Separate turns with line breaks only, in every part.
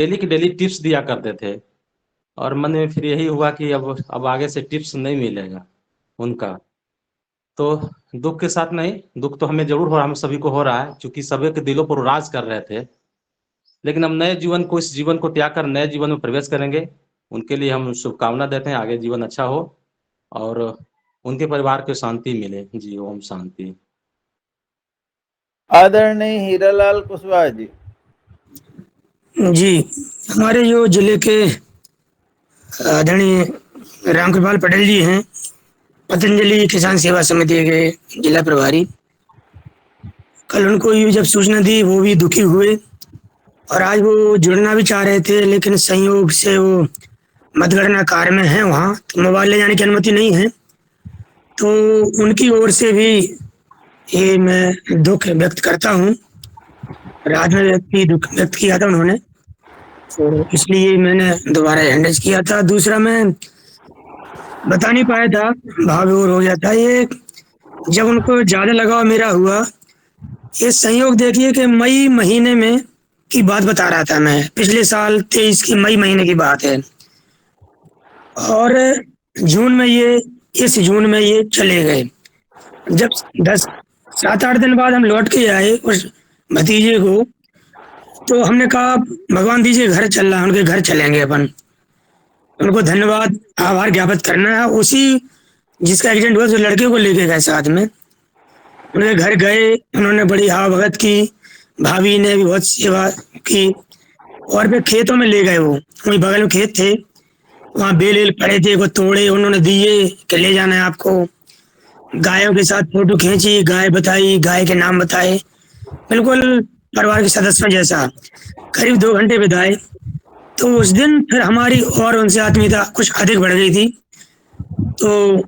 Daily की daily tips दिया करते थे। और मन में फिर यही हुआ कि अब आगे से टिप्स नहीं मिलेगा उनका। तो दुख के साथ नहीं, दुख तो हमें जरूर हो रहा, हम सभी को हो रहा है, क्योंकि सभी के दिलों पर राज कर रहे थे। लेकिन हम नए जीवन को, इस जीवन को त्याग कर नए जीवन में प्रवेश करेंगे। उनके लिए हम शुभकामना देते हैं, आगे जीवन अच्छा हो और उनके परिवार को शांति मिले। जी ओम शांति।
आदरणीय हीरालाल कुशवाहा जी।
जी, हमारे जो जिले के आदरणीय रामकृपाल पटेल जी हैं, पतंजलि किसान सेवा समिति के जिला प्रभारी। कल उनको ये जब सूचना दी वो भी दुखी हुए और आज वो जुड़ना भी चाह रहे थे, लेकिन संयोग से वो मतगणना कार्य में है, वहाँ तो मोबाइल ले जाने की अनुमति नहीं है। तो उनकी ओर से भी ये मैं दुख व्यक्त करता हूँ। रात में भी दुख व्यक्त किया था उन्होंने, तो इसलिए मैंने दोबारा हैंडल किया था। दूसरा, मैं बता नहीं पाया था, भाव विभोर हो गया था ये। जब उनको ज्यादा लगाव मेरा हुआ, ये संयोग देखिए कि मई महीने में की बात बता रहा था मैं, पिछले साल 23 की मई महीने की बात है। और जून में ये इस जून में ये चले गए। जब 10 7 8 दिन बाद हम लौट के आए उस भतीजे को, तो हमने कहा भगवान दीजिए घर चल रहा है, उनके घर चलेंगे अपन, उनको धन्यवाद आभार ज्ञापित करना है। उसी जिसका एक्सीडेंट हुआ, उस लड़के को लेके गए साथ में, उनके घर गए, उन्होंने बड़ी हवा भगत की, भाभी ने भी बहुत सेवा की। और फिर खेतों में ले गए, वो वहीं बगल में खेत थे, वहाँ बेल वेल पड़े थे, वो तोड़े, उन्होंने दिए कि ले जाना है आपको। गायों के साथ फोटो खींची, गाय बताई, गाय के नाम बताए, बिल्कुल परिवार के सदस्यों जैसा। करीब 2 घंटे बिताए। तो उस दिन फिर हमारी और उनसे आत्मीयता कुछ अधिक बढ़ गई थी। तो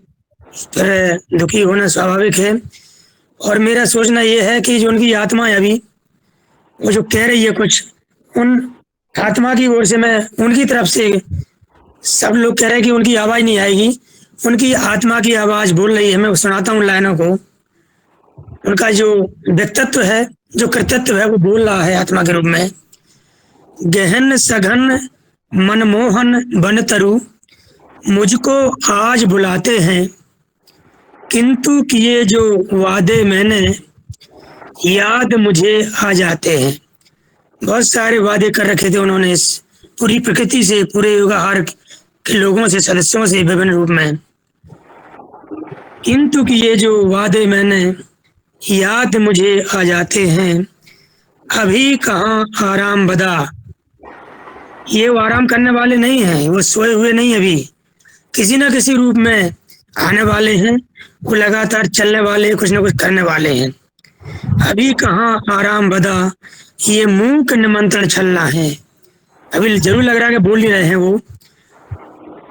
फिर दुखी होना स्वाभाविक है। और मेरा सोचना ये है कि जो उनकी आत्मा है अभी, वो जो कह रही है कुछ, उन आत्मा की ओर से मैं उनकी तरफ से, सब लोग कह रहे हैं कि उनकी आवाज नहीं आएगी, उनकी आत्मा की आवाज बोल रही है। मैं सुनाता हूँ लाइनों को। उनका जो व्यक्तित्व है, जो कृतित्व है, वो बोल रहा है आत्मा के रूप में। गहन सघन मनमोहन बन तरु, मुझको आज बुलाते हैं, किंतु किए जो वादे मैंने, याद मुझे आ जाते हैं। बहुत सारे वादे कर रखे थे उन्होंने इस पूरी प्रकृति से, पूरे युगाहार के लोगों से, सदस्यों से, विभिन्न रूप में। किंतु किए जो वादे मैंने, याद मुझे आ जाते हैं, अभी कहाँ आराम बदा। ये वो आराम करने वाले नहीं हैं, वो सोए हुए नहीं, अभी किसी न किसी रूप में आने वाले हैं। वो लगातार चलने वाले, कुछ न कुछ करने वाले हैं। अभी कहाँ आराम बदा, ये मूक निमंत्रण छलना है। अभी जरूर लग रहा है कि बोल ही रहे हैं वो।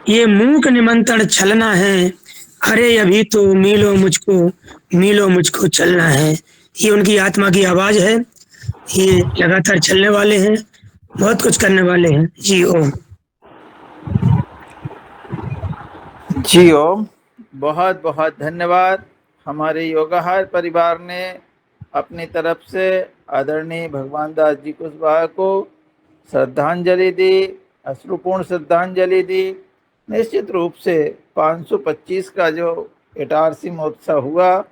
ये मूक निमंत्रण छलना है, अरे अभी तो मिलो मुझको, मिलो मुझको चलना है। ये उनकी आत्मा की आवाज है। ये लगातार चलने वाले हैं, बहुत कुछ करने वाले हैं। जी ओम।
जी ओम। बहुत बहुत धन्यवाद। हमारे योगाहार परिवार ने अपनी तरफ से आदरणीय भगवान दास जी कुशवाहा को श्रद्धांजलि दी, अश्रुपूर्ण श्रद्धांजलि दी। निश्चित रूप से 525 का जो इटारसी महोत्सव हुआ,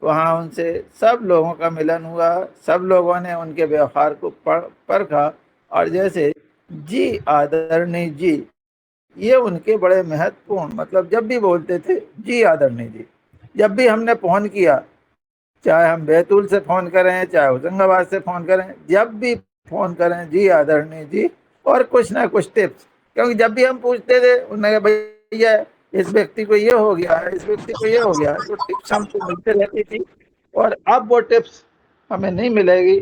वहाँ उनसे सब लोगों का मिलन हुआ, सब लोगों ने उनके व्यवहार को परखा। और जैसे जी आदरणीय जी, ये उनके बड़े महत्वपूर्ण, मतलब जब भी बोलते थे जी आदरणीय जी। जब भी हमने फ़ोन किया, चाहे हम बैतूल से फ़ोन करें, चाहे होशंगाबाद से फ़ोन करें, जब भी फ़ोन करें जी आदरणीय जी। और कुछ ना कुछ टिप्स, क्योंकि जब भी हम पूछते थे, उन्होंने कहा भैया इस व्यक्ति को ये हो गया, इस व्यक्ति को ये हो गया, तो टिप्स हमको मिलते रहती थी। और अब वो टिप्स हमें नहीं मिलेगी,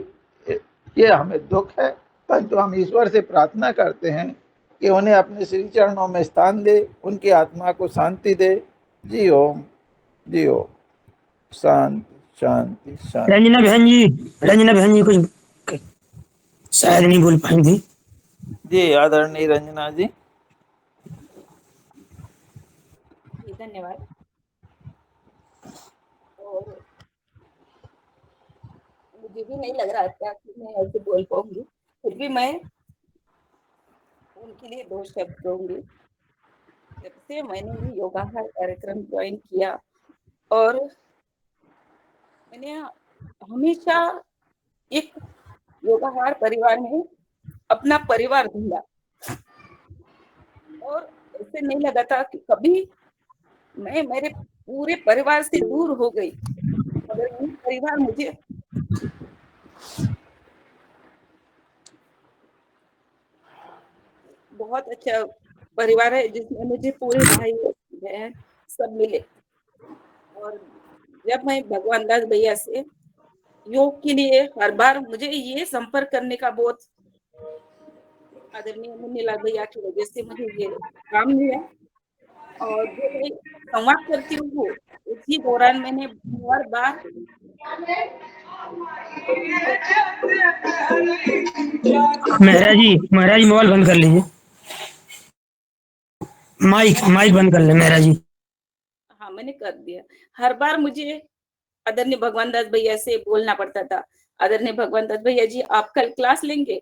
ये हमें दुख है। परंतु हम ईश्वर से प्रार्थना करते हैं कि उन्हें अपने श्री चरणों में स्थान दे, उनकी आत्मा को शांति दे। जी ओम, जी ओम। शांति शांति शांति।
रंजना बहन जी, रंजना बहन जी कुछ शायद नहीं बोल पाई थी।
जी आदरणीय रंजना जी।
जी, धन्यवाद। और मुझे भी नहीं लग रहा था कि मैं ऐसे बोल पाऊंगी, फिर भी मैं उनके लिए 2 शब्द कहूँगी। जब से मैंने ये योगाहार कार्यक्रम जॉइन किया और मैंने हमेशा एक योगाहार परिवार में अपना परिवार ढूँढा और ऐसे नहीं लगा था कि कभी मैं मेरे पूरे परिवार से दूर हो गई, मगर ये परिवार मुझे बहुत अच्छा परिवार है, जिसमें मुझे पूरे भाई-बहन सब मिले। और जब मैं भगवान दास भैया से योग के लिए हर बार मुझे ये संपर्क करने का बहुत आदरणीय मुन्नीलाल भैया की वजह से मुझे ये काम मिला और जो मैं संवाद करती हूँ, उसी दौरान मैंने हर बार
महाराज जी मोबाइल बंद कर लीजिए, माइक बंद कर ले महाराज जी।
हाँ, मैंने कर दिया। हर बार मुझे आदरणीय भगवान दास भैया से बोलना पड़ता था, आदरणीय भगवान दास भैया जी आप कल क्लास लेंगे?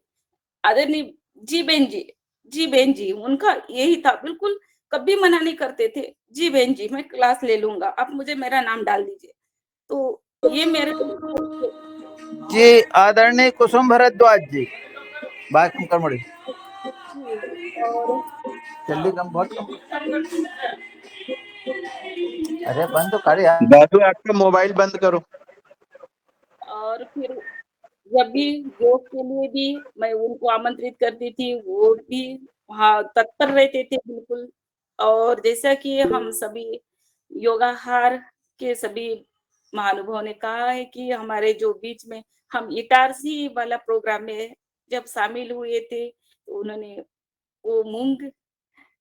आदरणीय जी बहन जी, उनका यही था, बिल्कुल कभी मना नहीं करते थे। जी बहन जी, मैं क्लास ले लूँगा, आप मुझे मेरा नाम डाल दीजिए। तो ये मेरे को
जी आदरणीय कुसुम भारद्वाज जी, बात कम कर मुड़ी,
और
जल्दी कम, बहुत कम। अरे बंद तो कर यार।
दादू आपका मोबाइल बंद करो।
और फिर जब भी योग के लिए भी मैं उनको आमंत्रित करती थी, वो भी हाँ तत्पर रहते थे बिल्कुल। और जैसा कि हम सभी योगाहार के सभी महानुभावों ने कहा है कि हमारे जो बीच में हम इटारसी वाला प्रोग्राम में जब शामिल हुए थे, तो उन्होंने वो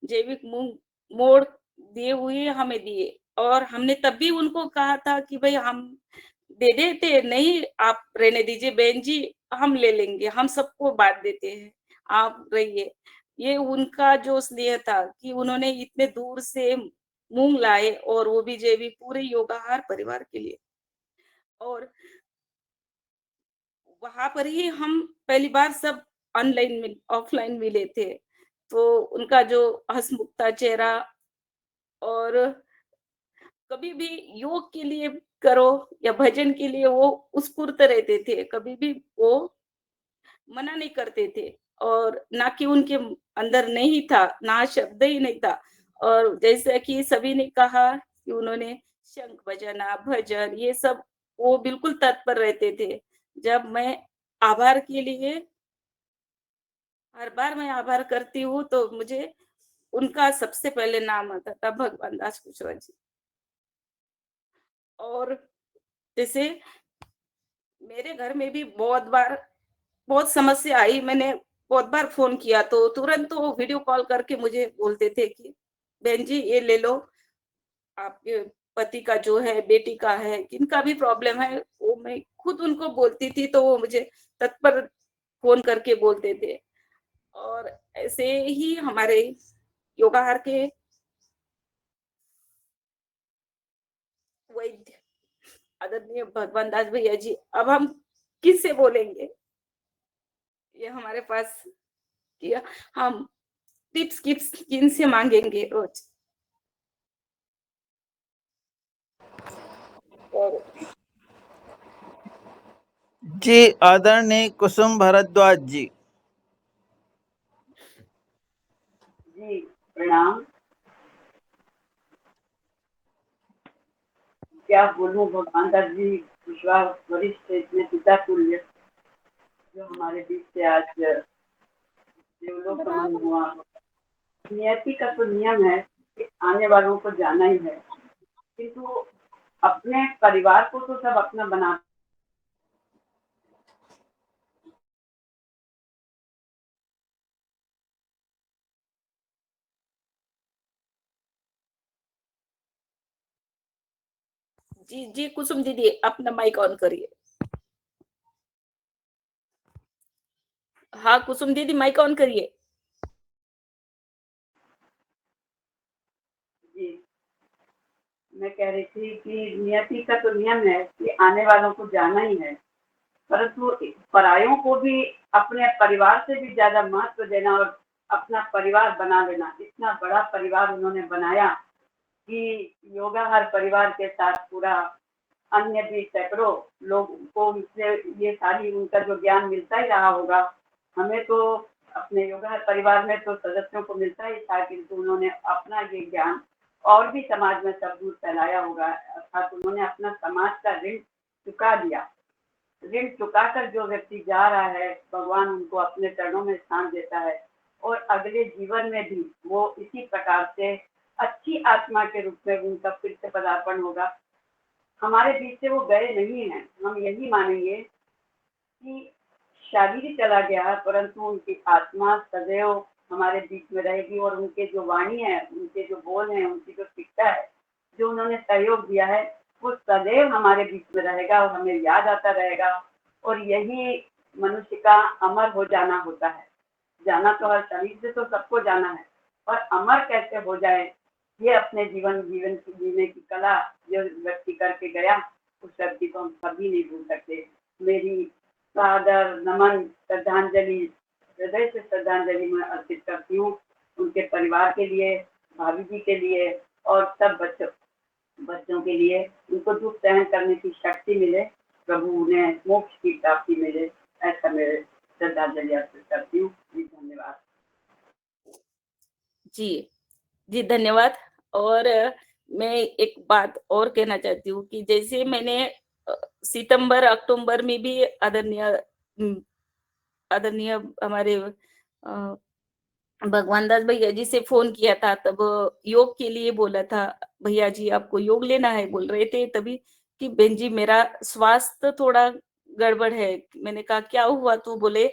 जैविक मूंग मोड़ दिए हुए हमें दिए और हमने तब भी उनको कहा था कि भाई हम दे देते, नहीं आप रहने दीजिए बहन जी, हम ले लेंगे, हम सबको बांट देते हैं, आप रहिए। ये उनका जो स्नेह था कि उन्होंने इतने दूर से मूंग लाए और वो भी जैविक पूरे योगाहार परिवार के लिए। और वहां पर ही हम पहली बार सब ऑफलाइन मिले थे, तो उनका जो हंसमुखता चेहरा और कभी भी योग के लिए करो या भजन के लिए वो उत्स्फूर्त रहते थे, कभी भी वो मना नहीं करते थे और ना कि उनके अंदर नहीं था, ना शब्द ही नहीं था। और जैसा कि सभी ने कहा कि उन्होंने शंख बजाना, भजन ये सब वो बिल्कुल तत्पर रहते थे। जब मैं आभार के लिए हर बार मैं आभार करती हूँ, तो मुझे उनका सबसे पहले नाम आता था भगवान दास कुशवाहा जी। और जैसे मेरे घर में भी बहुत समस्या आई, मैंने बहुत बार फ़ोन किया तो तुरंत वो वीडियो कॉल करके मुझे बोलते थे कि बहन जी ये ले लो, आपके पति का जो है, बेटी का है, किनका भी प्रॉब्लम है, वो मैं खुद उनको बोलती थी तो वो मुझे तत्पर फ़ोन करके बोलते थे। और ऐसे ही हमारे योगाहार के वैद्य आदरणीय भगवान दास भैया जी, अब हम किससे बोलेंगे? ये हमारे पास किया, हम टिप्स किप्स किनसे मांगेंगे रोज? और
जी आदरणीय कुसुम भारद्वाज जी।
जी प्रणाम। क्या बोलूं, भगवान दास जी कुशवाहा वरिष्ठ इतने पिता तुल्य जो हमारे बीच से आज देवलोक गमन हुआ। नियति का तो नियम है कि आने वालों को जाना ही है, किंतु अपने परिवार को तो सब अपना बना।
जी कुसुम दीदी, अपना माइक ऑन करिए। हाँ कुसुम दीदी, माइक ऑन करिए।
जी मैं कह रही थी कि नियति का तो नियम है कि आने वालों को जाना ही है, परंतु परायों को भी अपने परिवार से भी ज्यादा महत्व देना और अपना परिवार बना लेना। इतना बड़ा परिवार उन्होंने बनाया कि योगा हर परिवार के साथ पूरा अन्य भी सैकड़ों लोग को इससे ये सारी उनका जो ज्ञान मिलता ही रहा होगा। हमें तो अपने योगा परिवार में तो सदस्यों को मिलता ही था, किंतु उन्होंने अपना ये ज्ञान और भी समाज में सब दूर फैलाया होगा। अर्थात उन्होंने अपना समाज का ऋण चुका दिया। ऋण चुकाकर जो व्यक्ति जा रहा है, भगवान उनको अपने चरणों में स्थान देता है और अगले जीवन में भी वो इसी प्रकार से अच्छी आत्मा के रूप में उनका फिर से पदार्पण होगा। हमारे बीच से वो गए नहीं हैं। हम यही मानेंगे कि शरीर चला गया, परंतु उनकी आत्मा सदैव हमारे बीच में रहेगी और उनके जो वाणी है, उनके जो बोल हैं, उनकी जो शिक्षा है, जो उन्होंने सहयोग दिया है, वो सदैव हमारे बीच में रहेगा और हमें याद आता रहेगा। और यही मनुष्य का अमर हो जाना होता है। जाना तो हर शरीर से तो सबको जाना है, और अमर कैसे हो जाए, ये अपने जीवन की जीने की कला जो व्यक्ति करके गया, उस व्यक्ति को हम कभी नहीं भूल सकते। मेरी सादर नमन श्रद्धांजलि, हृदय से श्रद्धांजलि मैं अर्पित करती हूँ उनके परिवार के लिए, भाभी जी के लिए और सब बच्चों के लिए। उनको दुख सहन करने की शक्ति मिले, प्रभु उन्हें मोक्ष की प्राप्ति मिले, ऐसा मेरे श्रद्धांजलि अर्पित करती हूँ। जी धन्यवाद।
जी धन्यवाद। और मैं एक बात और कहना चाहती हूँ कि जैसे मैंने सितंबर अक्टूबर में भी आदरणीय हमारे भगवान दास भैया जी से फोन किया था, तब योग के लिए बोला था। भैया जी आपको योग लेना है बोल रहे थे तभी कि बहन जी मेरा स्वास्थ्य थोड़ा गड़बड़ है। मैंने कहा क्या हुआ? तो बोले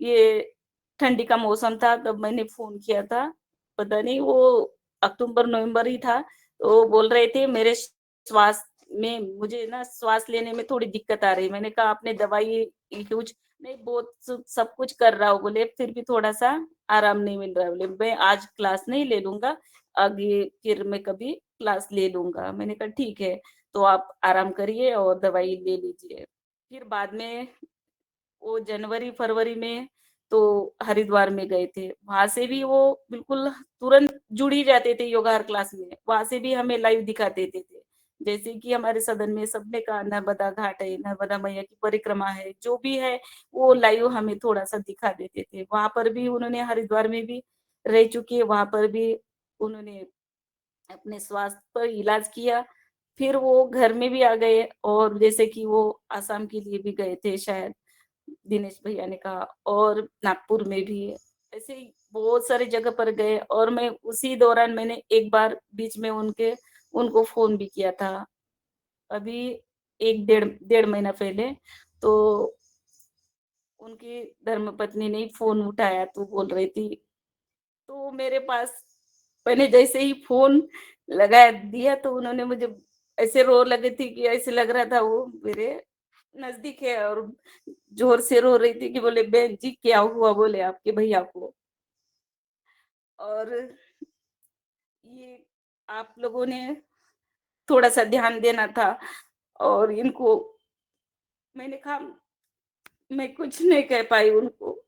ये ठंडी का मौसम था, तब मैंने फोन किया था, पता नहीं वो अक्टूबर नवंबर ही था। तो बोल रहे थे मेरे श्वास में, मुझे ना श्वास लेने में थोड़ी दिक्कत आ रही। मैंने कहा आपने दवाई यूज नहीं, बहुत सब कुछ कर रहा हूँ बोले, फिर भी थोड़ा सा आराम नहीं मिल रहा है। बोले मैं आज क्लास नहीं ले लूंगा, आगे फिर मैं कभी क्लास ले लूंगा। मैंने कहा ठीक है, तो आप आराम करिए और दवाई ले लीजिए। फिर बाद में वो जनवरी फरवरी में तो हरिद्वार में गए थे, वहां से भी वो बिल्कुल तुरंत जुड़ ही जाते थे योगा हर क्लास में। वहां से भी हमें लाइव दिखा देते थे, जैसे कि हमारे सदन में सबने कहा नर्मदा घाट है, नर्मदा मैया की परिक्रमा है, जो भी है वो लाइव हमें थोड़ा सा दिखा देते थे। वहां पर भी उन्होंने, हरिद्वार में भी रह चुके, वहां पर भी उन्होंने अपने स्वास्थ्य पर इलाज किया। फिर वो घर में भी आ गए, और जैसे कि वो आसाम के लिए भी गए थे शायद, दिनेश भैया ने कहा, और नागपुर में भी, ऐसे ही बहुत सारी जगह पर गए। और मैं उसी दौरान मैंने एक बार बीच में उनको फोन भी किया था, अभी एक डेढ़ महीना पहले। तो उनकी धर्मपत्नी ने फोन उठाया तो बोल रही थी, तो मेरे पास मैंने जैसे ही फोन लगा दिया तो उन्होंने मुझे ऐसे रो लगी थी कि ऐसे लग रहा था वो मेरे नजदीक है, और जोर से रो रही थी कि बोले बहन जी क्या हुआ, बोले आपके भैया को। और ये आप लोगों ने थोड़ा सा ध्यान देना था। और इनको मैंने कहा मैं कुछ नहीं कह पाई उनको।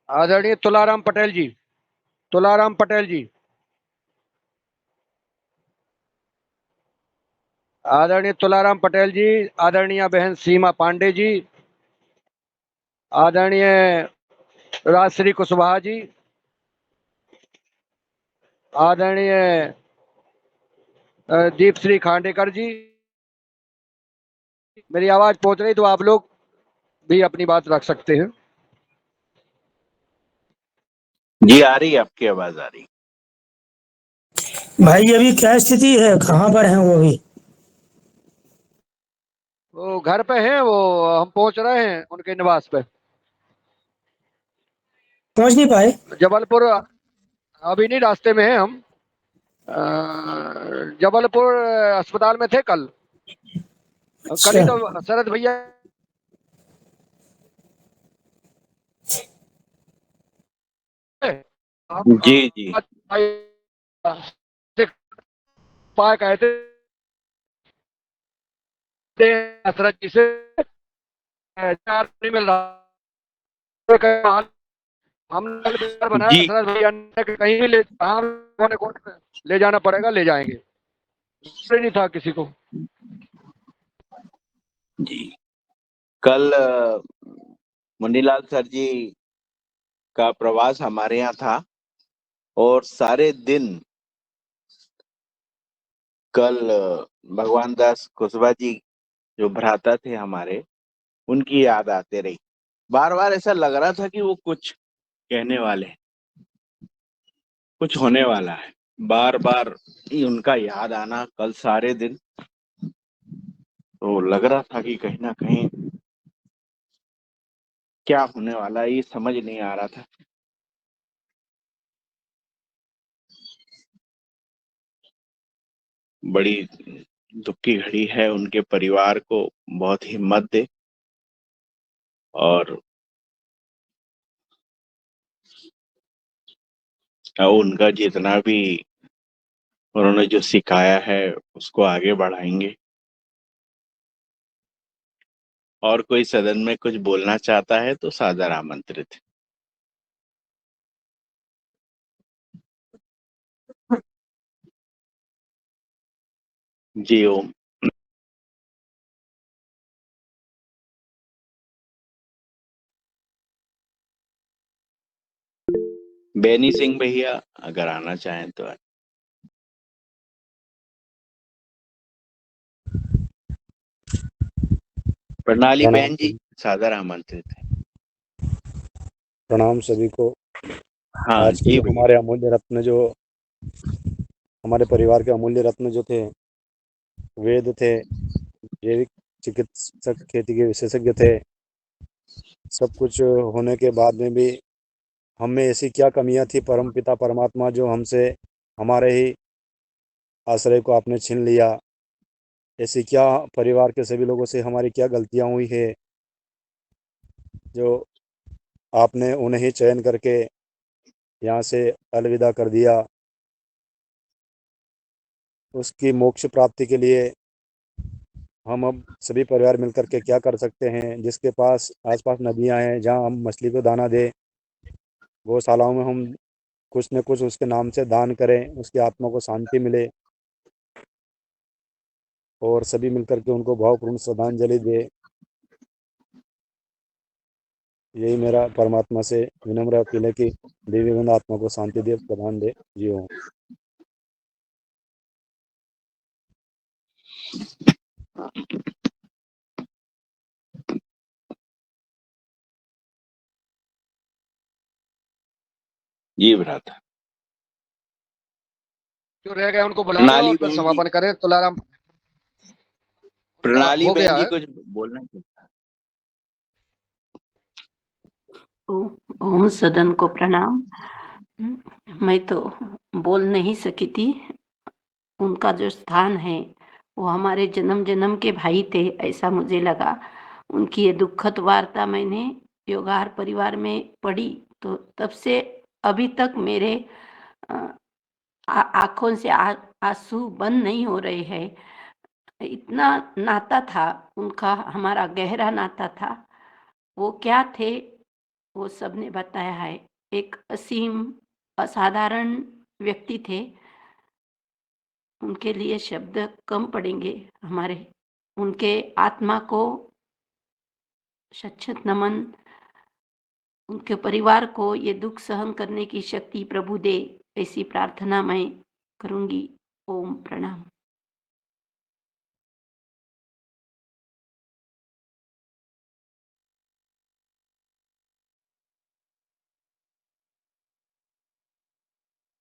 आदरणीय तुलाराम पटेल जी, तुलाराम पटेल जी, आदरणीय तुलाराम पटेल जी, आदरणीय बहन सीमा पांडे जी, आदरणीय राजश्री कुशवाहा जी, आदरणीय दीपश्री खांडेकर जी, मेरी आवाज पहुंच रही तो आप लोग भी अपनी बात रख सकते हैं।
जी आ रही है, आपकी आवाज आ रही।
भाई अभी क्या स्थिति है, कहाँ पर हैं वो अभी?
वो घर पे हैं, वो हम पहुंच रहे हैं उनके निवास पे।
पहुंच नहीं पाए?
जबलपुर अभी नहीं, रास्ते में हैं हम। जबलपुर अस्पताल में थे कल। कल
अच्छा।
ही तो शरद भैया
जी जी
पाए कहते हसरत जी से चार नहीं मिल रहा। हमने विचार बनाया
जी
हसरत भैया ने कि कहीं भी ले ले जाना पड़ेगा, ले जाएंगे। नहीं था किसी को।
जी कल मुन्नीलाल सर जी का प्रवास हमारे यहाँ था और सारे दिन कल भगवान दास कुशवाहा जी जो भ्राता थे हमारे, उनकी याद आते रही। बार बार ऐसा लग रहा था कि वो कुछ कहने वाले हैं, कुछ होने वाला है। बार बार ही उनका याद आना कल सारे दिन, तो लग रहा था कि कहीं ना कहीं क्या होने वाला है, ये समझ नहीं आ रहा था। बड़ी दुख की घड़ी है। उनके परिवार को बहुत हिम्मत दे और उनका जितना भी उन्होंने जो सिखाया है उसको आगे बढ़ाएंगे। और कोई सदन में कुछ बोलना चाहता है तो सादर आमंत्रित है। जी ओम। बेनी सिंह भैया अगर आना चाहें तो आए। प्रणाली
प्रणाम
बहन जी सादर आमंत्रित है।
प्रणाम सभी को।
हाँ
आज के
जी
जो
भैया।
हमारे अमूल्य रत्न, जो हमारे परिवार के अमूल्य रत्न जो थे, वेद थे, जैविक चिकित्सक, खेती के विशेषज्ञ थे, सब कुछ होने के बाद में भी हम में ऐसी क्या कमियां थी, परम पिता परमात्मा जो हमसे, हमारे ही आश्रय को आपने छीन लिया। ऐसी क्या परिवार के सभी लोगों से हमारी क्या गलतियां हुई है जो आपने उन्हें ही चयन करके यहाँ से अलविदा कर दिया। उसकी मोक्ष प्राप्ति के लिए हम अब सभी परिवार मिलकर के क्या कर सकते हैं? जिसके पास आसपास नदियां हैं जहां हम मछली को दाना दें, गौशालाओं में हम कुछ न कुछ उसके नाम से दान करें, उसकी आत्मा को शांति मिले और सभी मिलकर के उनको भावपूर्ण श्रद्धांजलि दे। यही मेरा परमात्मा से विनम्र अपील है कि दिव्यबंध आत्मा को शांति दे, प्रदान दे। जी ओम।
जी भ्राता।
जो रह गए उनको बुला लो
प्रणाली
और फिर
बहन जी।
समापन करें। तुलाराम उनका
प्रणाली
हो
बहन
गया
जी
है।
कुछ बोलना चाहता है।
ओम सदन को प्रणाम। मैं तो बोल नहीं सकी थी। उनका जो स्थान है वो हमारे जन्म जन्म के भाई थे, ऐसा मुझे लगा। उनकी ये दुखद वार्ता मैंने योगाहार परिवार में पढ़ी तो तब से अभी तक मेरे आंखों से आंसू बंद नहीं हो रहे हैं। इतना नाता था उनका, हमारा गहरा नाता था। वो क्या थे वो सबने बताया है। एक असीम असाधारण व्यक्ति थे। उनके लिए शब्द कम पड़ेंगे हमारे। उनके आत्मा को शतशत नमन। उनके परिवार को ये दुख सहन करने की शक्ति प्रभु दे, ऐसी प्रार्थना मैं करूंगी। ओम प्रणाम।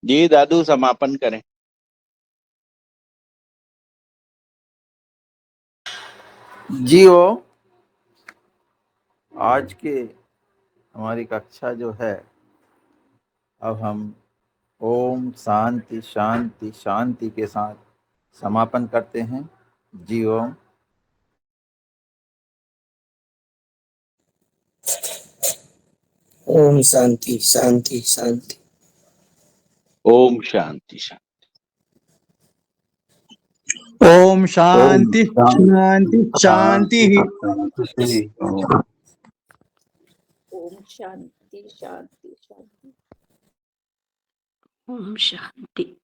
जी दादू समापन करें।
जी ओम। आज के हमारी कक्षा जो है, अब हम ओम शांति शांति शांति के साथ समापन करते हैं। जी ओम।
ओम शांति शांति शांति।
ओम शांति शांति।
ओम शांति शांति शांति।
ओम शांति शांति शांति।
ओम शांति।